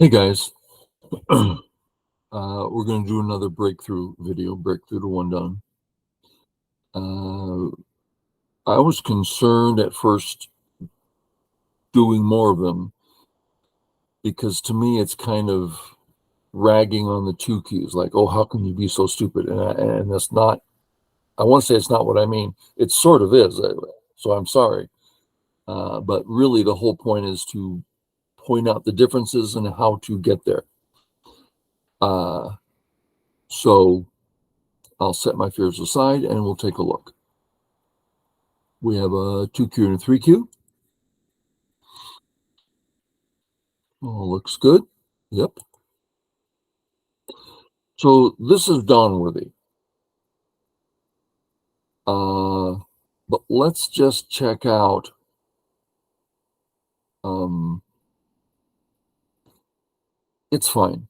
Hey guys, we're going to do another breakthrough video, breakthrough to one done. I was concerned at first doing more of them because to me it's kind of ragging on the two cues, like, oh, how can you be so stupid? And that's not, I want to say it's not what I mean. It sort of is, so I'm sorry. But really the whole point is to point out the differences and how to get there. So I'll set my fears aside and we'll take a look. We have a 2Q and a 3Q. Oh, looks good. Yep. So this is Dawnworthy. But let's just check out it's fine.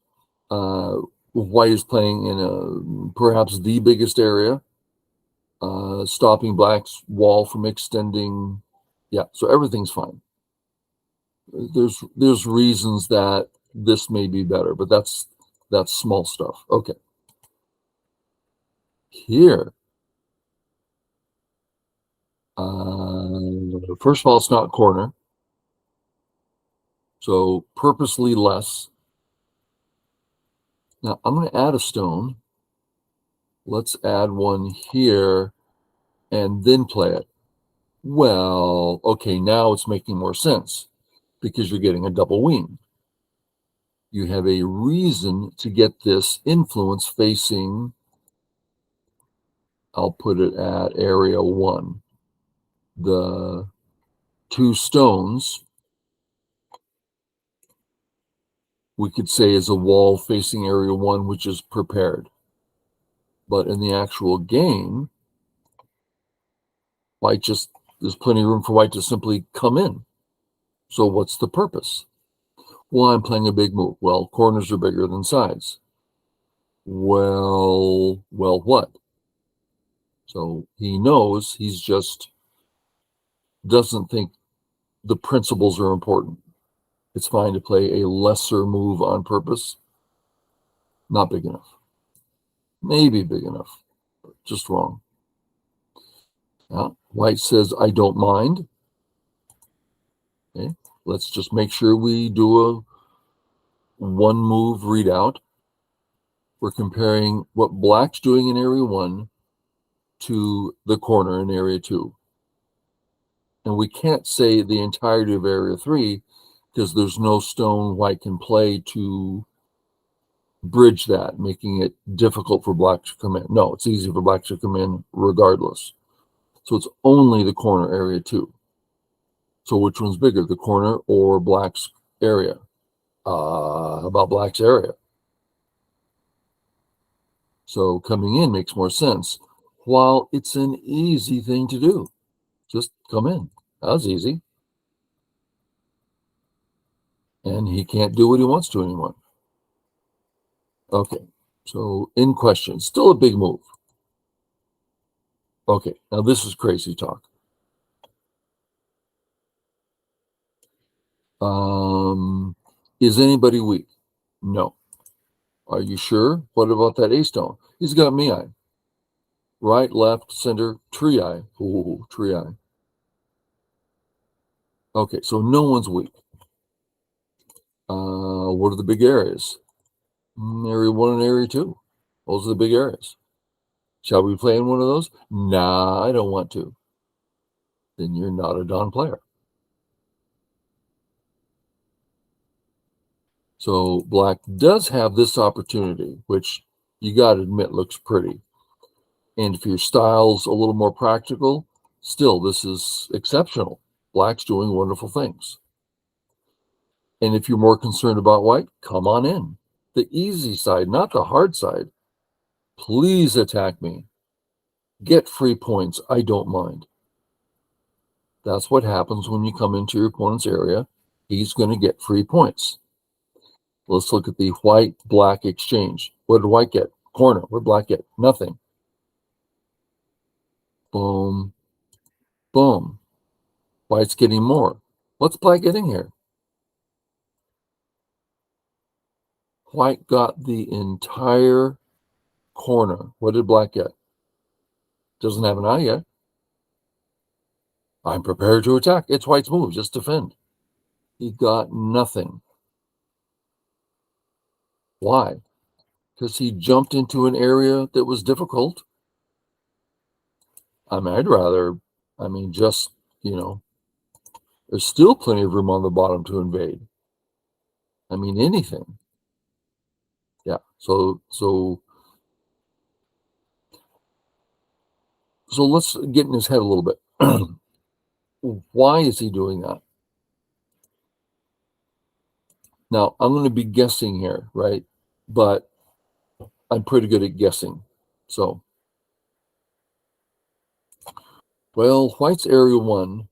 White is playing in perhaps the biggest area, stopping Black's wall from extending. Yeah, so everything's fine. There's reasons that this may be better, but that's small stuff. Okay. Here, first of all, it's not corner, so purposely less. Now I'm going to add a stone. Let's add one here and then play it. Well, okay, now it's making more sense because you're getting a double wing. You have a reason to get this influence facing, I'll put it at area 1. The two stones, we could say, is a wall facing area 1, which is prepared. But in the actual game, there's plenty of room for white to simply come in. So what's the purpose? Well, I'm playing a big move. Well, corners are bigger than sides. Well, what? So he knows, he's just doesn't think the principles are important. It's fine to play a lesser move on purpose. Not big enough. Maybe big enough, just wrong. White says, I don't mind. Okay, let's just make sure we do a one move readout. We're comparing what Black's doing in area 1 to the corner in area 2. And we can't say the entirety of area 3 because there's no stone White can play to bridge that, making it difficult for Black to come in. No, it's easy for Black to come in regardless. So it's only the corner, area 2. So which one's bigger, the corner or Black's area? How about Black's area? So coming in makes more sense. While it's an easy thing to do, just come in. That was easy. And he can't do what he wants to anymore. Okay, so in question, still a big move. Okay, now this is crazy talk. Is anybody weak? No. Are you sure? What about that A-stone? He's got me eye. Right, left, center, tree eye. Ooh, tree eye. Okay, so no one's weak. What are the big areas? Area 1 and area 2. Those are the big areas. Shall we play in one of those? Nah, I don't want to. Then you're not a Dawn player. So Black does have this opportunity, which you got to admit looks pretty. And if your style's a little more practical, still, this is exceptional. Black's doing wonderful things. And if you're more concerned about White, come on in. The easy side, not the hard side. Please attack me. Get free points. I don't mind. That's what happens when you come into your opponent's area. He's going to get free points. Let's look at the white-black exchange. What did White get? Corner. What did Black get? Nothing. Boom. Boom. White's getting more. What's Black getting here? White got the entire corner. What did black get? Doesn't have an eye yet. I'm prepared to attack. It's white's move. Just defend. He got nothing. Why? Because he jumped into an area that was difficult. I'd rather, just, there's still plenty of room on the bottom to invade. Anything. Yeah. So let's get in his head a little bit. Why is he doing that? Now, I'm going to be guessing here, right? But I'm pretty good at guessing. So, well, white's area 1.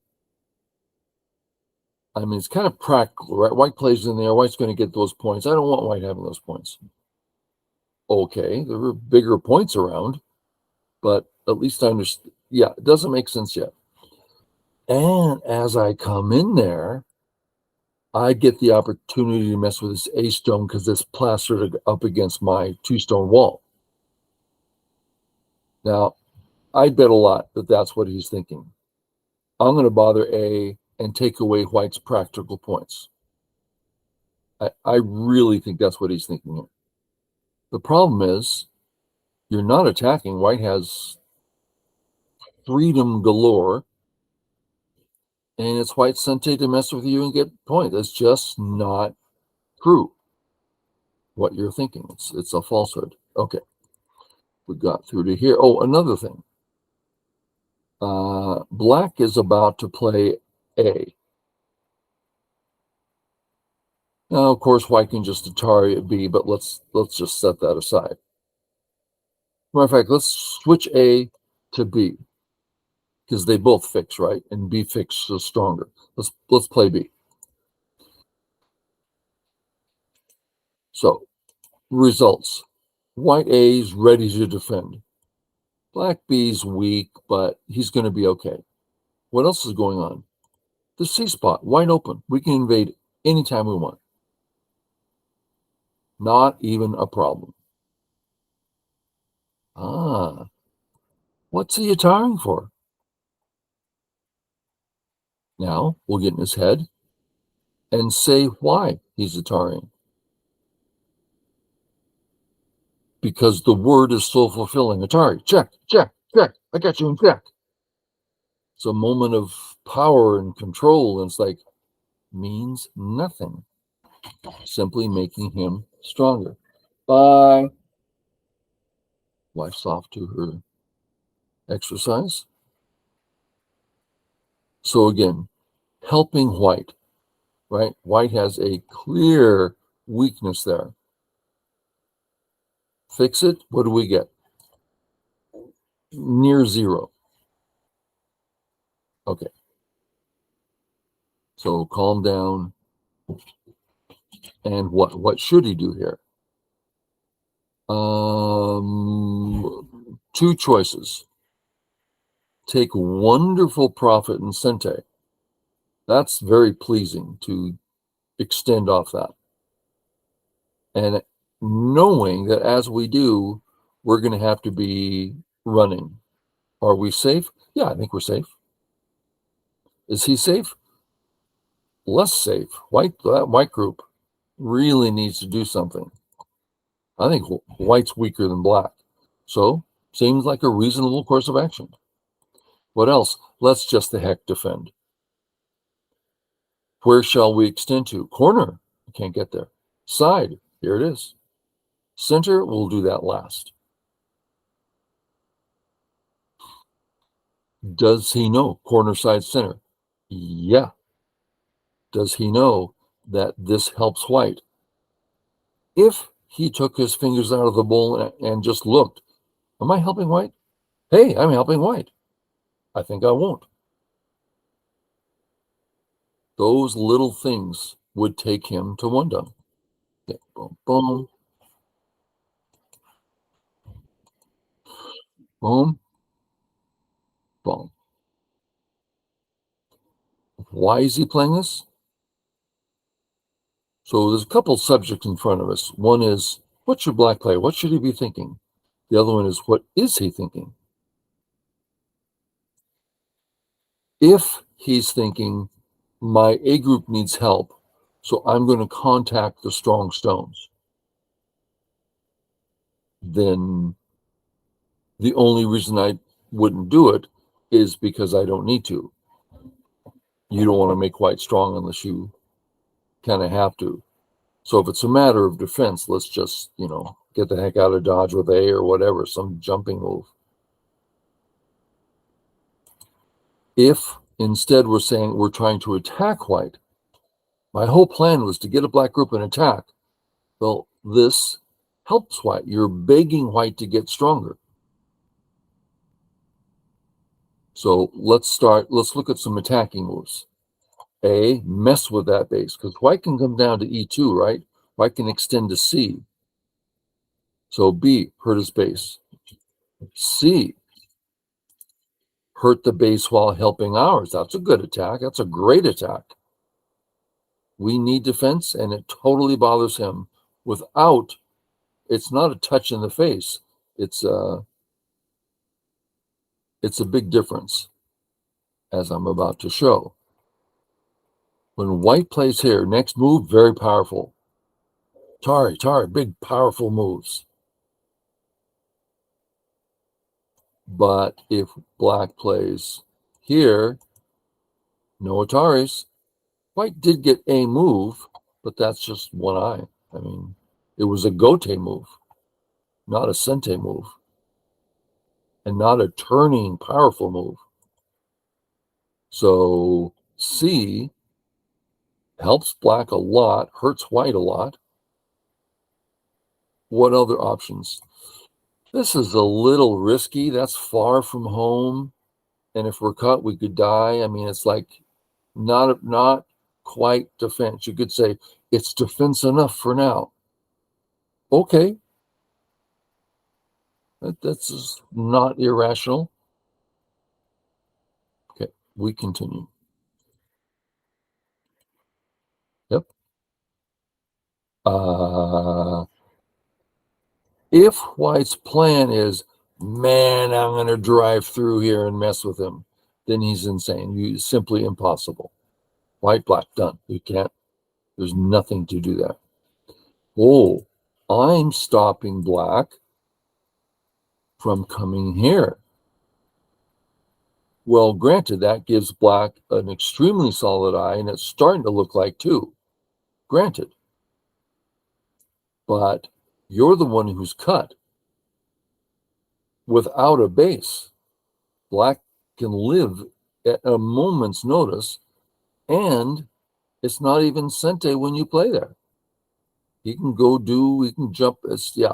It's kind of practical, right? White plays in there. White's going to get those points. I don't want white having those points. Okay, there were bigger points around, but at least I understand. Yeah, it doesn't make sense yet. And as I come in there, I get the opportunity to mess with this A stone because it's plastered up against my 2-stone wall. Now, I bet a lot that that's what he's thinking. I'm going to bother A and take away white's practical points. I really think that's what he's thinking here. The problem is you're not attacking. White has freedom galore, and it's white's sente to mess with you and get points. That's just not true. What you're thinking. It's a falsehood. Okay. We got through to here. Oh, another thing. Black is about to play A. Now, of course, white can just Atari at B, but let's just set that aside. Matter of fact, let's switch A to B because they both fix, right? And B fix is stronger. Let's play B. So, results. White A's ready to defend. Black B's weak, but he's going to be okay. What else is going on? The C spot, wide open. We can invade anytime we want. Not even a problem. What's he retiring for? Now we'll get in his head and say why he's retiring. Because the word is so fulfilling. Atari, check, check, check. I got you in check. It's a moment of power and control, and it's like means nothing. Simply making him stronger. Bye. Wife's off to her exercise. So again, helping white, right? White has a clear weakness there. Fix it. What do we get? Near zero. Okay. So calm down. And what should he do here? Two choices. Take wonderful profit in sente. That's very pleasing to extend off that. And knowing that as we do, we're going to have to be running. Are we safe? Yeah, I think we're safe. Is he safe? Less safe. That white group really needs to do something. I think white's weaker than black. So, seems like a reasonable course of action. What else? Let's just the heck defend. Where shall we extend to? Corner. I can't get there. Side. Here it is. Center. We'll do that last. Does he know corner, side, center? Yeah. Does he know that this helps white? If he took his fingers out of the bowl and just looked, am I helping white? Hey, I'm helping white. I think I won't. Those little things would take him to one done. Okay, boom, boom, boom, boom. Why is he playing this? So there's a couple subjects in front of us. One is, what should black play? What should he be thinking? The other one is, what is he thinking? If he's thinking, my A group needs help, so I'm going to contact the strong stones, then the only reason I wouldn't do it is because I don't need to. You don't want to make white strong unless you kind of have to. So if it's a matter of defense, let's just, get the heck out of Dodge with A or whatever, some jumping move. If instead we're saying we're trying to attack white, my whole plan was to get a black group and attack. Well, this helps white. You're begging white to get stronger. So let's look at some attacking moves. A, mess with that base, because white can come down to E2, right? White can extend to C. So B, hurt his base. C, hurt the base while helping ours. That's a good attack. That's a great attack. We need defense, and it totally bothers him. Without, it's not a touch in the face. It's a big difference, as I'm about to show. When white plays here, next move, very powerful. Tari, big, powerful moves. But if black plays here, no Ataris. White did get a move, but that's just one eye. I mean, it was a Gote move, not a Sente move, and not a turning powerful move. So C helps black a lot, hurts white a lot. What other options? This is a little risky. That's far from home. And if we're cut, we could die. I mean, it's like not quite defense. You could say it's defense enough for now. Okay. That's just not irrational. Okay, we continue. Yep. If white's plan is, man, I'm going to drive through here and mess with him, then he's insane. It's simply impossible. White, black, done. You can't. There's nothing to do that. Oh, I'm stopping black from coming here. Well, granted, that gives black an extremely solid eye, and it's starting to look like two. Granted. But you're the one who's cut. Without a base, black can live at a moment's notice, and it's not even Sente when you play there. He can he can jump. Yeah.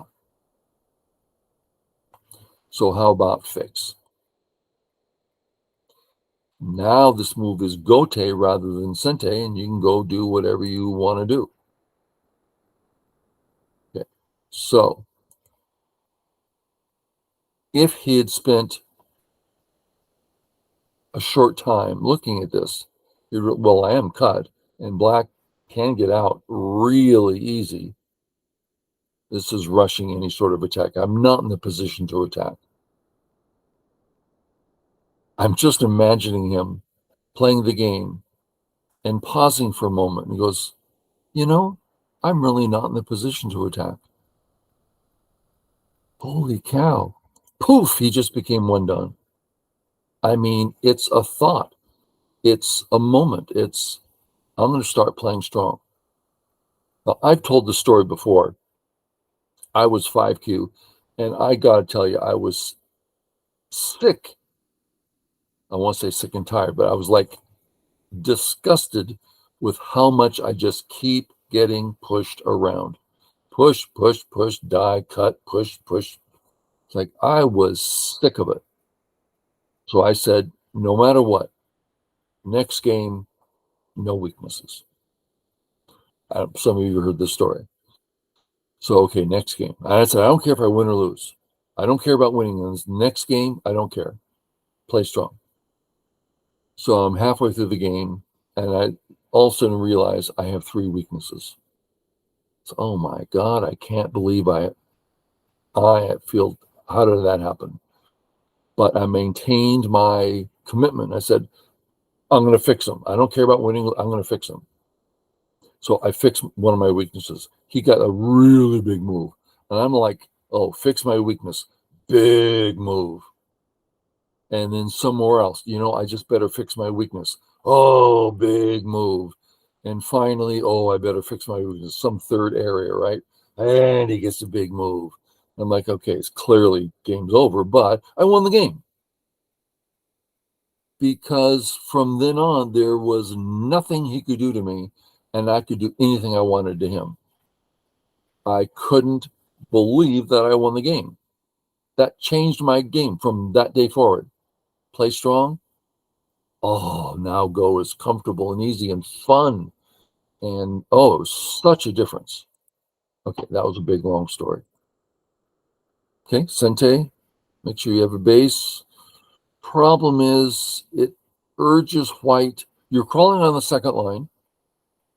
So how about fix? Now this move is Gote rather than Sente, and you can go do whatever you want to do. Okay. So if he had spent a short time looking at this, well, I am cut, and black can get out really easy. This is rushing any sort of attack. I'm not in the position to attack. I'm just imagining him playing the game and pausing for a moment. And he goes, I'm really not in the position to attack. Holy cow. Poof, he just became one done. I mean, it's a thought. It's a moment. I'm going to start playing strong. Now, I've told the story before. I was 5Q, and I got to tell you, I was sick. I won't say sick and tired, but I was like disgusted with how much I just keep getting pushed around. Push, die, cut, push. It's like I was sick of it. So I said, no matter what, next game, no weaknesses. Some of you heard this story. So, okay, next game. I said, I don't care if I win or lose. I don't care about winning. In this next game, I don't care. Play strong. So I'm halfway through the game, and I all of a sudden realize I have 3 weaknesses. So, oh my God, I can't believe I feel, how did that happen? But I maintained my commitment. I said, I'm going to fix him. I don't care about winning. I'm going to fix him. So I fixed one of my weaknesses. He got a really big move. And I'm like, oh, fix my weakness. Big move. And then somewhere else, I just better fix my weakness. Oh, big move. And finally, oh, I better fix my weakness. Some third area, right? And he gets a big move. I'm like, okay, it's clearly game's over, but I won the game. Because from then on, there was nothing he could do to me, and I could do anything I wanted to him. I couldn't believe that I won the game. That changed my game from that day forward. Play strong. Oh, now Go is comfortable and easy and fun. And oh, it was such a difference. Okay, that was a big, long story. Okay, Sente, make sure you have a base. Problem is, it urges White. You're crawling on the second line.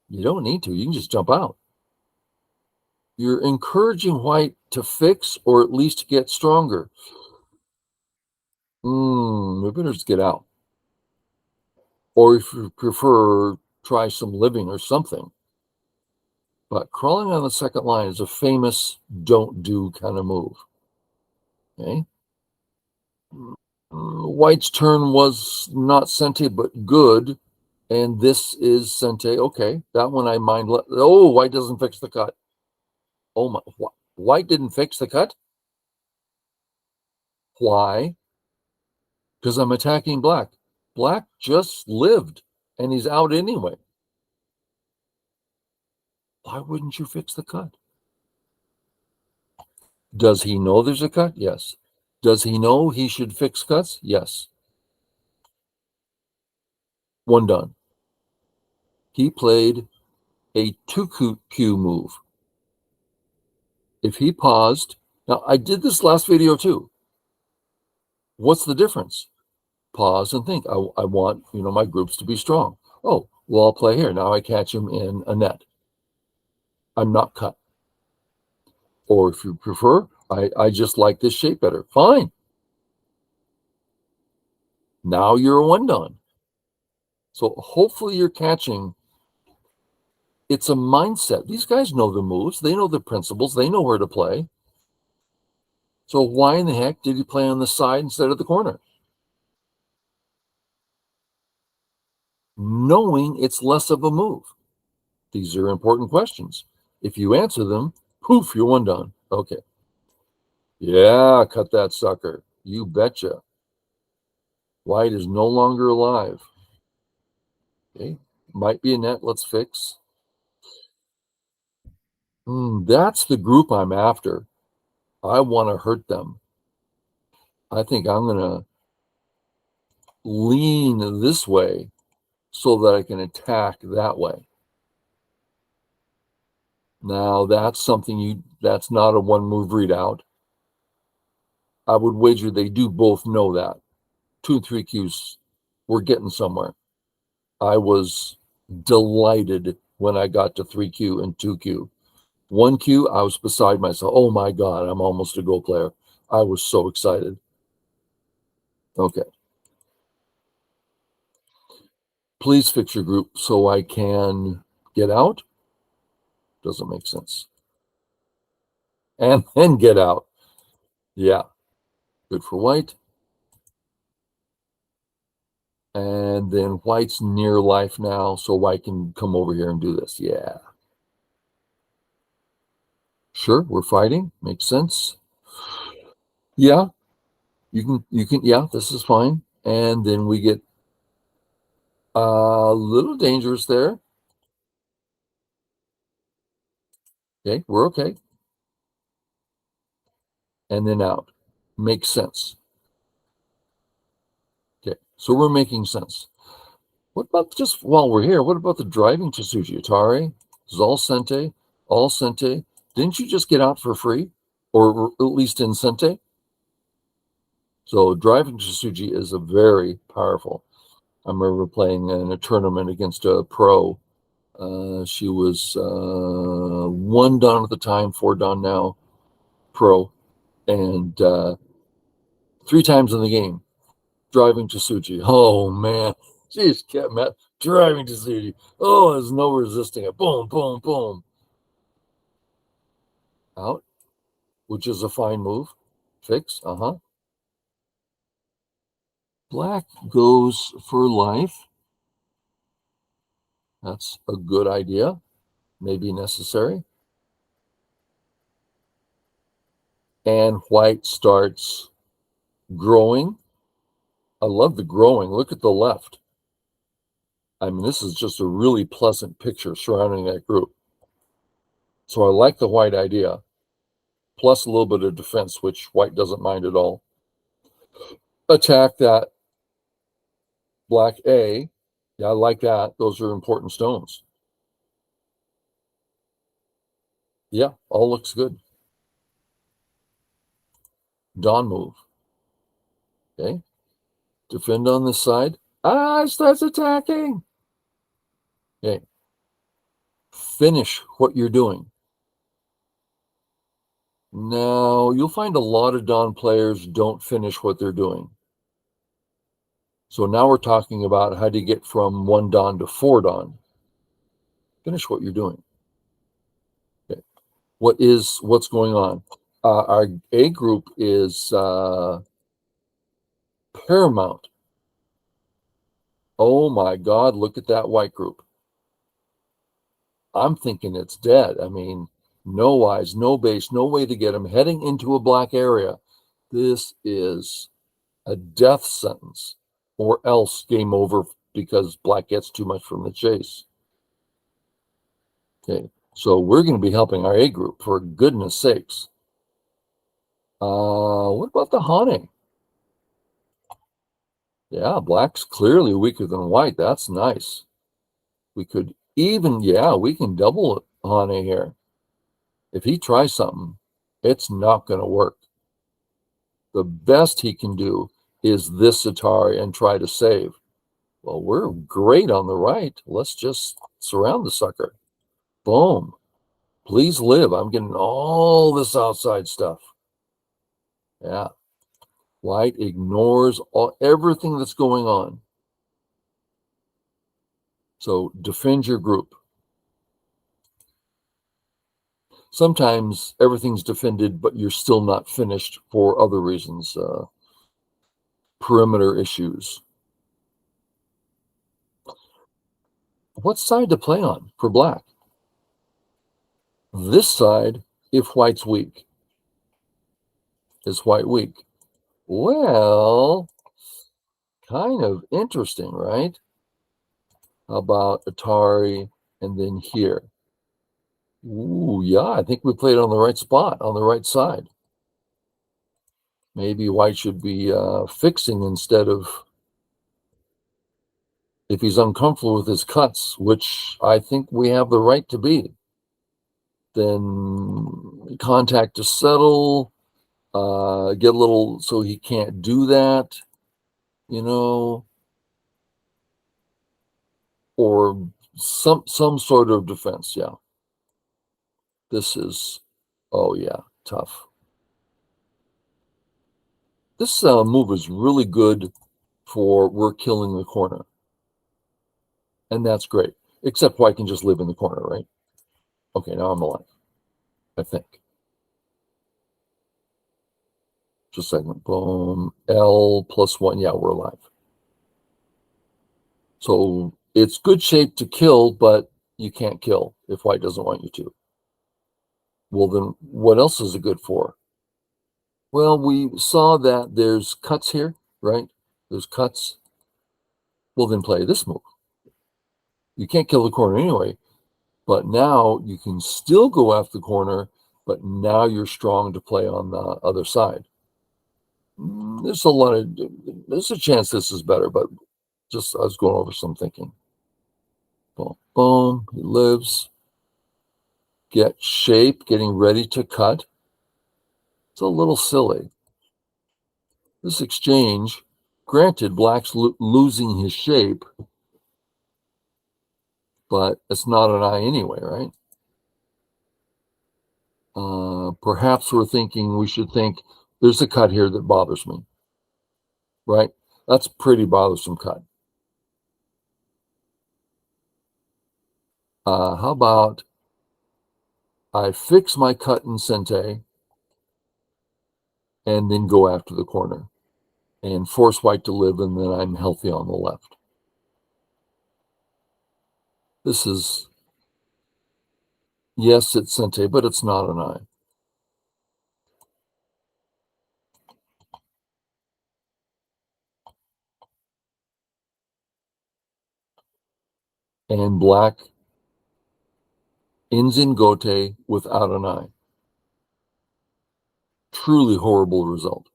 You don't need to. You can just jump out. You're encouraging White to fix or at least get stronger. We better just get out. Or if you prefer, try some living or something. But crawling on the second line is a famous don't do kind of move. Okay. White's turn was not Sente, but good. And this is Sente. Okay. That one I mind. Oh, White doesn't fix the cut. Oh my. White didn't fix the cut? Why? Because I'm attacking Black. Black just lived and he's out anyway. Why wouldn't you fix the cut? Does he know there's a cut? Yes. Does he know he should fix cuts? Yes. One done. He played a 2Q move. If he paused, now I did this last video too. What's the difference? Pause and think. I want, my groups to be strong. Oh, well, I'll play here. Now I catch him in a net. I'm not cut. Or if you prefer, I just like this shape better. Fine. Now you're a one done. So hopefully you're catching. It's a mindset. These guys know the moves. They know the principles. They know where to play. So why in the heck did he play on the side instead of the corner? Knowing it's less of a move. These are important questions. If you answer them, poof, you're one done. Okay. Yeah, cut that sucker. You betcha. White is no longer alive. Okay. Might be a net. Let's fix. That's the group I'm after. I want to hurt them. I think I'm going to lean this way so that I can attack that way. Now, that's something that's not a one move readout. I would wager they do both know that. 2 and 3 Qs, we're getting somewhere. I was delighted when I got to 3Q and 2Q. 1Q, I was beside myself. Oh my God, I'm almost a Go player. I was so excited. Okay. Please fix your group so I can get out. Doesn't make sense. And then get out. Yeah. Good for White. And then White's near life now, so White can come over here and do this. Yeah. Sure, we're fighting. Makes sense. Yeah. You can, yeah, this is fine. And then we get a little dangerous there. Okay, we're okay. And then out. Makes sense. Okay, so we're making sense. What about, just while we're here, what about the driving Tsuji? Atari, Zal Sente, All Sente. Didn't you just get out for free? Or at least in Sente? So driving Tsuji is a very powerful. I remember playing in a tournament against a pro She was 1 dan at the time, 4 dan now, pro, and 3 times in the game, driving to Tsuji. Oh man, she just kept driving to Tsuji. Oh, there's no resisting it. Boom, boom, boom. Out, which is a fine move. Fix, Black goes for life. That's a good idea, maybe necessary. And white starts growing. I love the growing. Look at the left. I mean, this is just a really pleasant picture surrounding that group. So I like the white idea, plus a little bit of defense, which white doesn't mind at all. Attack that black A. Yeah, I like that. Those are important stones. Yeah, all looks good. Dawn move. Okay. Defend on this side. Ah, it starts attacking. Okay. Finish what you're doing. Now, you'll find a lot of Dawn players don't finish what they're doing. So now we're talking about how to get from 1 dan to 4 dan. Finish what you're doing. Okay. What's going on? Our A group is paramount. Oh my God, look at that white group. I'm thinking it's dead. I mean, no eyes, no base, no way to get him heading into a black area. This is a death sentence, or else game over because black gets too much from the chase. Okay, so we're going to be helping our A group, for goodness sakes. What about the Hane? Yeah, black's clearly weaker than white. That's nice. We could even, yeah, we can double Hane here. If he tries something, it's not going to work. The best he can do is this Atari and try to save. Well, we're great on the right. Let's just surround the sucker. Boom. Please live. I'm getting all this outside stuff. Yeah. White ignores everything that's going on. So defend your group. Sometimes everything's defended, but you're still not finished for other reasons. Perimeter issues. What side to play on for black? This side, if white's weak. Is white weak? Well, kind of interesting, right? How about Atari and then here? Ooh, yeah, I think we played on the right spot, on the right side. Maybe white should be fixing instead of, if he's uncomfortable with his cuts, which I think we have the right to be, then contact to settle, get a little so he can't do that, you know, or some sort of defense. Yeah. This is, oh yeah, tough. This move is really good for we're killing the corner. And that's great. Except white can just live in the corner, right? Okay, now I'm alive, I think. Just a second. Boom. L +1. Yeah, we're alive. So it's good shape to kill, but you can't kill if white doesn't want you to. Well, then what else is it good for? Well, we saw that there's cuts here, right? There's cuts. Well, then play this move. You can't kill the corner anyway, but now you can still go after the corner, but now you're strong to play on the other side. There's a chance this is better, but just I was going over some thinking. Boom, boom, he lives. Get shape, getting ready to cut. It's a little silly. This exchange, granted, black's losing his shape, but it's not an eye anyway, right? Perhaps we're thinking we should think there's a cut here that bothers me, right? That's a pretty bothersome cut. How about I fix my cut in Sente and then go after the corner and force white to live, and then I'm healthy on the left. This is, yes, it's Sente, but it's not an eye. And black ends in Gote without an eye. Truly horrible result.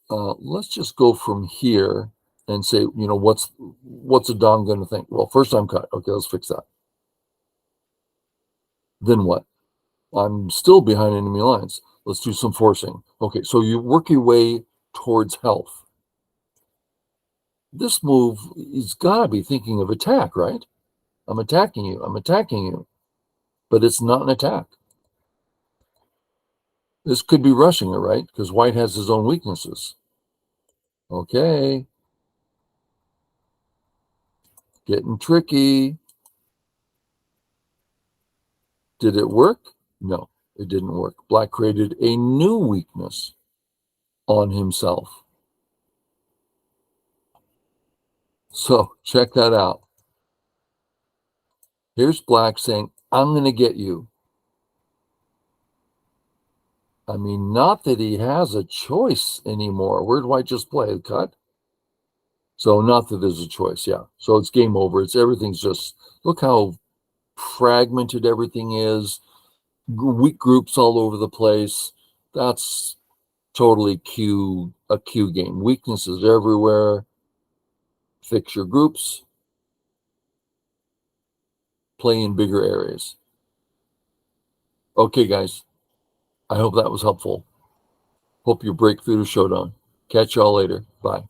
Let's just go from here and say, what's a Dom going to think? Well, first I'm cut. Okay, let's fix that. Then what? I'm still behind enemy lines. Let's do some forcing. Okay, so you work your way towards health. This move, he's got to be thinking of attack, right? I'm attacking you. I'm attacking you. But it's not an attack. This could be rushing her, right? Because white has his own weaknesses. Okay. Getting tricky. Did it work? No, it didn't work. Black created a new weakness on himself. So check that out. Here's black saying, I'm going to get you. I mean, not that he has a choice anymore. Where'd white just play? Cut? So not that there's a choice, yeah. So it's game over. Everything's just, look how fragmented everything is. Weak groups all over the place. That's totally a Q game. Weaknesses everywhere. Fix your groups. Play in bigger areas. Okay, guys. I hope that was helpful. Hope you break through to Shodan. Catch y'all later. Bye.